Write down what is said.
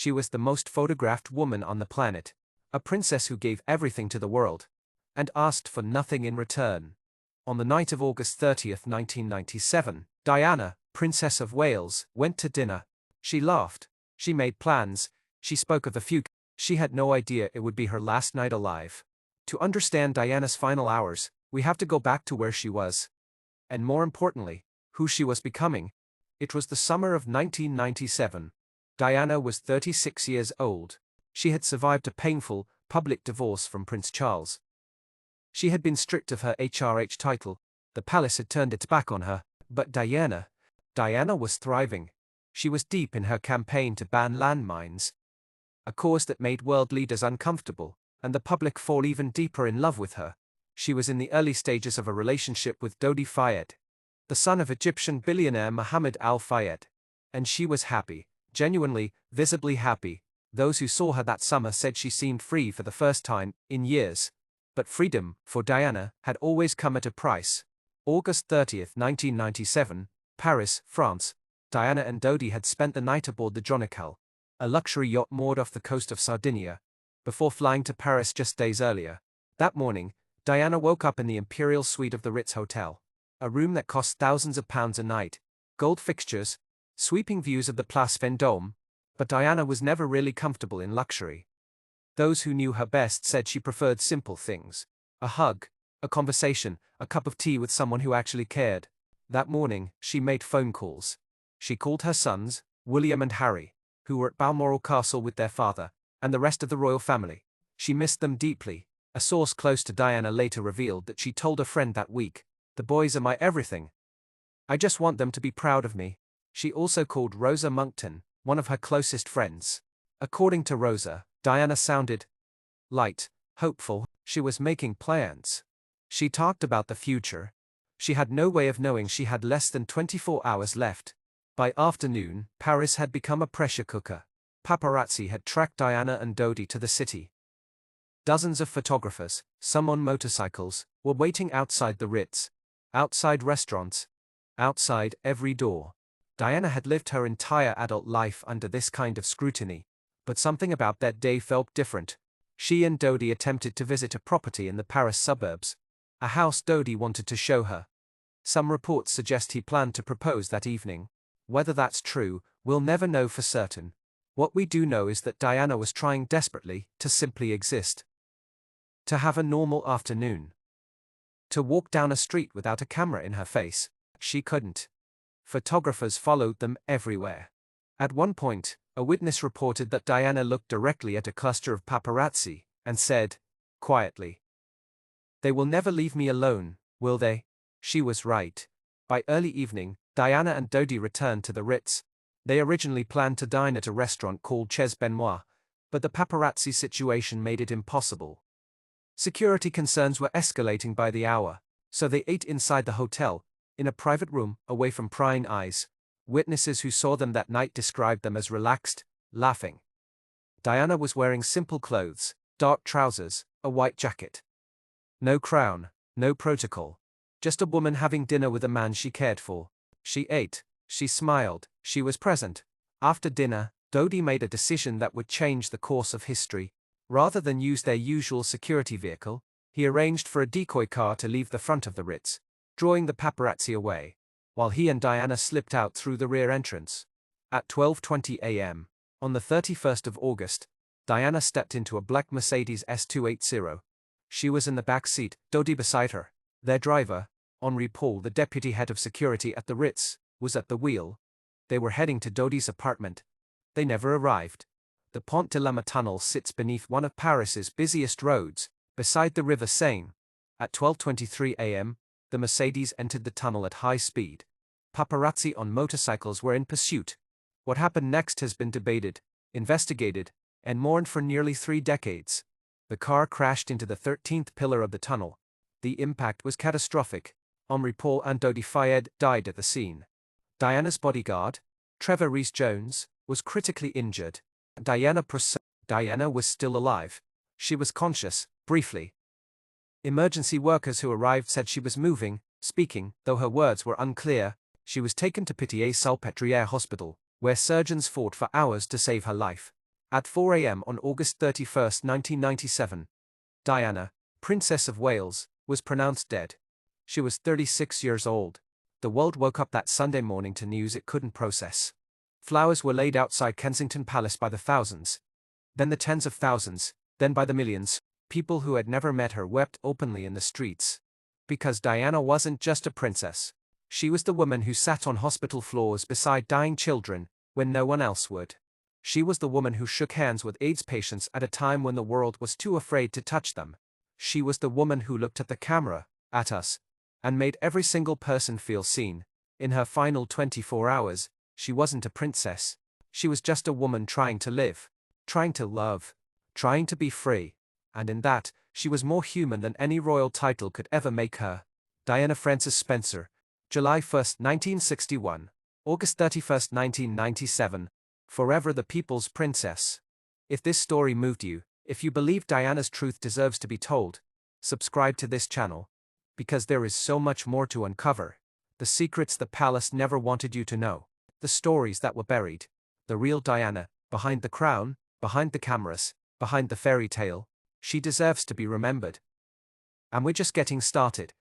She was the most photographed woman on the planet, a princess who gave everything to the world, and asked for nothing in return. On the night of August 30th, 1997, Diana, Princess of Wales, went to dinner. She laughed. She made plans. She spoke of the future. She had no idea it would be her last night alive. To understand Diana's final hours, we have to go back to where she was. And more importantly, who she was becoming. It was the summer of 1997. Diana was 36 years old. She had survived a painful, public divorce from Prince Charles. She had been stripped of her HRH title. The palace had turned its back on her. But Diana was thriving. She was deep in her campaign to ban landmines, a cause that made world leaders uncomfortable, and the public fall even deeper in love with her. She was in the early stages of a relationship with Dodi Fayed, the son of Egyptian billionaire Mohammed Al Fayed. And she was happy, genuinely, visibly happy. Those who saw her that summer said she seemed free for the first time in years. But freedom, for Diana, had always come at a price. August 30th, 1997, Paris, France. Diana and Dodi had spent the night aboard the Jonical, a luxury yacht moored off the coast of Sardinia, before flying to Paris just days earlier. That morning, Diana woke up in the imperial suite of the Ritz Hotel, a room that cost thousands of pounds a night, gold fixtures, sweeping views of the Place Vendôme. But Diana was never really comfortable in luxury. Those who knew her best said she preferred simple things: a hug, a conversation, a cup of tea with someone who actually cared. That morning, she made phone calls. She called her sons, William and Harry, who were at Balmoral Castle with their father, and the rest of the royal family. She missed them deeply. A source close to Diana later revealed that she told a friend that week, "The boys are my everything. I just want them to be proud of me." She also called Rosa Monckton, one of her closest friends. According to Rosa, Diana sounded light, hopeful. She was making plans. She talked about the future. She had no way of knowing she had less than 24 hours left. By afternoon, Paris had become a pressure cooker. Paparazzi had tracked Diana and Dodi to the city. Dozens of photographers, some on motorcycles, were waiting outside the Ritz, outside restaurants, outside every door. Diana had lived her entire adult life under this kind of scrutiny, but something about that day felt different. She and Dodi attempted to visit a property in the Paris suburbs, a house Dodi wanted to show her. Some reports suggest he planned to propose that evening. Whether that's true, we'll never know for certain. What we do know is that Diana was trying desperately to simply exist. To have a normal afternoon. To walk down a street without a camera in her face. She couldn't. Photographers followed them everywhere. At one point, a witness reported that Diana looked directly at a cluster of paparazzi and said, quietly, "They will never leave me alone, will they?" She was right. By early evening, Diana and Dodi returned to the Ritz. They originally planned to dine at a restaurant called Chez Benoit, but the paparazzi situation made it impossible. Security concerns were escalating by the hour, so they ate inside the hotel, in a private room, away from prying eyes. Witnesses who saw them that night described them as relaxed, laughing. Diana was wearing simple clothes, dark trousers, a white jacket. No crown, no protocol. Just a woman having dinner with a man she cared for. She ate, she smiled, she was present. After dinner, Dodi made a decision that would change the course of history. Rather than use their usual security vehicle, he arranged for a decoy car to leave the front of the Ritz, drawing the paparazzi away, while he and Diana slipped out through the rear entrance. At 12:20 a.m., on the 31st of August, Diana stepped into a black Mercedes S280. She was in the back seat, Dodi beside her. Their driver, Henri Paul, the deputy head of security at the Ritz, was at the wheel. They were heading to Dodi's apartment. They never arrived. The Pont de la tunnel sits beneath one of Paris's busiest roads, beside the River Seine. At 12:23 a.m., the Mercedes entered the tunnel at high speed. Paparazzi on motorcycles were in pursuit. What happened next has been debated, investigated, and mourned for nearly 3 decades. The car crashed into the 13th pillar of the tunnel. The impact was catastrophic. Henri Paul and Dodi Fayed died at the scene. Diana's bodyguard, Trevor Rees-Jones, was critically injured. Diana was still alive. She was conscious, briefly. Emergency workers who arrived said she was moving, speaking, though her words were unclear. She was taken to Pitié-Salpêtrière Hospital, where surgeons fought for hours to save her life. At 4 a.m. on August 31, 1997, Diana, Princess of Wales, was pronounced dead. She was 36 years old. The world woke up that Sunday morning to news it couldn't process. Flowers were laid outside Kensington Palace by the thousands, then the tens of thousands, then by the millions. People who had never met her wept openly in the streets. Because Diana wasn't just a princess. She was the woman who sat on hospital floors beside dying children, when no one else would. She was the woman who shook hands with AIDS patients at a time when the world was too afraid to touch them. She was the woman who looked at the camera, at us, and made every single person feel seen. In her final 24 hours, she wasn't a princess. She was just a woman trying to live, trying to love, trying to be free. And in that, she was more human than any royal title could ever make her. Diana Frances Spencer, July 1, 1961, August 31, 1997, forever the people's princess. If this story moved you, if you believe Diana's truth deserves to be told, subscribe to this channel. Because there is so much more to uncover. The secrets the palace never wanted you to know. The stories that were buried. The real Diana, behind the crown, behind the cameras, behind the fairy tale. She deserves to be remembered. And we're just getting started.